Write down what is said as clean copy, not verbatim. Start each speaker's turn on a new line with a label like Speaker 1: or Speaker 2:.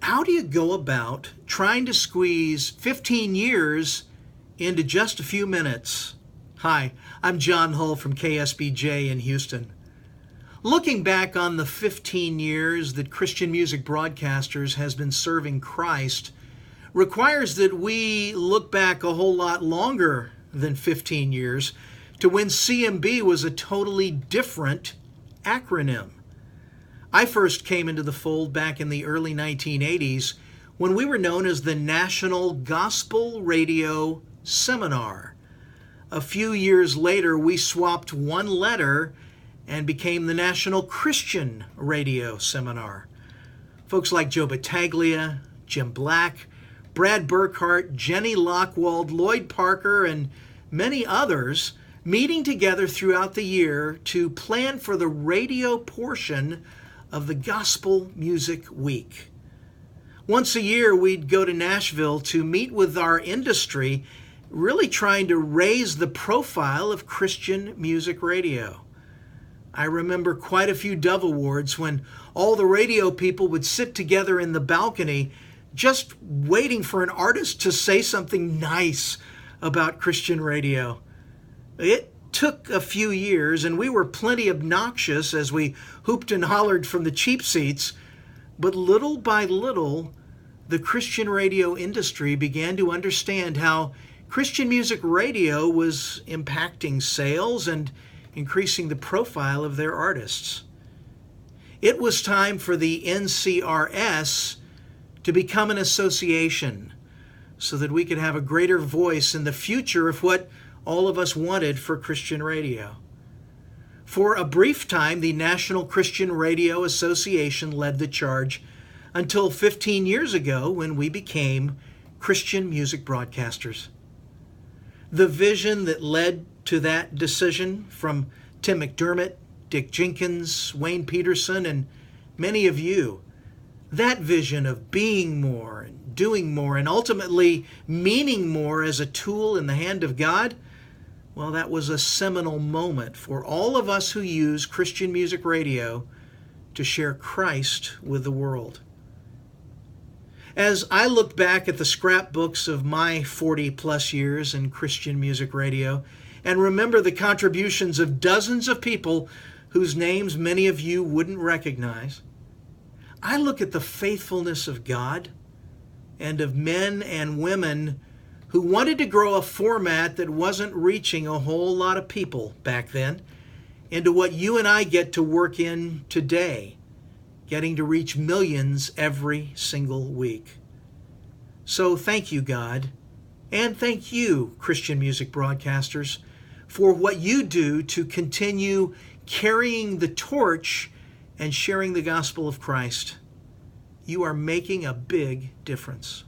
Speaker 1: How do you go about trying to squeeze 15 years into just a few minutes? Hi, I'm Jon Hull from KSBJ in Houston. Looking back on the 15 years that Christian Music Broadcasters has been serving Christ requires that we look back a whole lot longer than 15 years to when CMB was a totally different acronym. I first came into the fold back in the early 1980s when we were known as the National Gospel Radio Seminar. A few years later, we swapped one letter and became the National Christian Radio Seminar. Folks like Joe Battaglia, Jim Black, Brad Burkhart, Jenny Lockwald, Lloyd Parker, and many others meeting together throughout the year to plan for the radio portion of the Gospel Music Week. Once a year, we'd go to Nashville to meet with our industry, really trying to raise the profile of Christian music radio. I remember quite a few Dove Awards when all the radio people would sit together in the balcony just waiting for an artist to say something nice about Christian radio. It took a few years, and we were plenty obnoxious as we hooped and hollered from the cheap seats, but little by little, the Christian radio industry began to understand how Christian music radio was impacting sales and increasing the profile of their artists. It was time for the NCRS to become an association so that we could have a greater voice in the future of what all of us wanted for Christian radio. For a brief time, the National Christian Radio Association led the charge until 15 years ago when we became Christian Music Broadcasters. The vision that led to that decision from Tim McDermott, Dick Jenkins, Wayne Peterson, and many of you, that vision of being more and doing more and ultimately meaning more as a tool in the hand of God, well, that was a seminal moment for all of us who use Christian music radio to share Christ with the world. As I look back at the scrapbooks of my 40-plus years in Christian music radio and remember the contributions of dozens of people whose names many of you wouldn't recognize, I look at the faithfulness of God and of men and women who wanted to grow a format that wasn't reaching a whole lot of people back then into what you and I get to work in today, getting to reach millions every single week. So thank you, God, and thank you, Christian music broadcasters, for what you do to continue carrying the torch and sharing the gospel of Christ. You are making a big difference.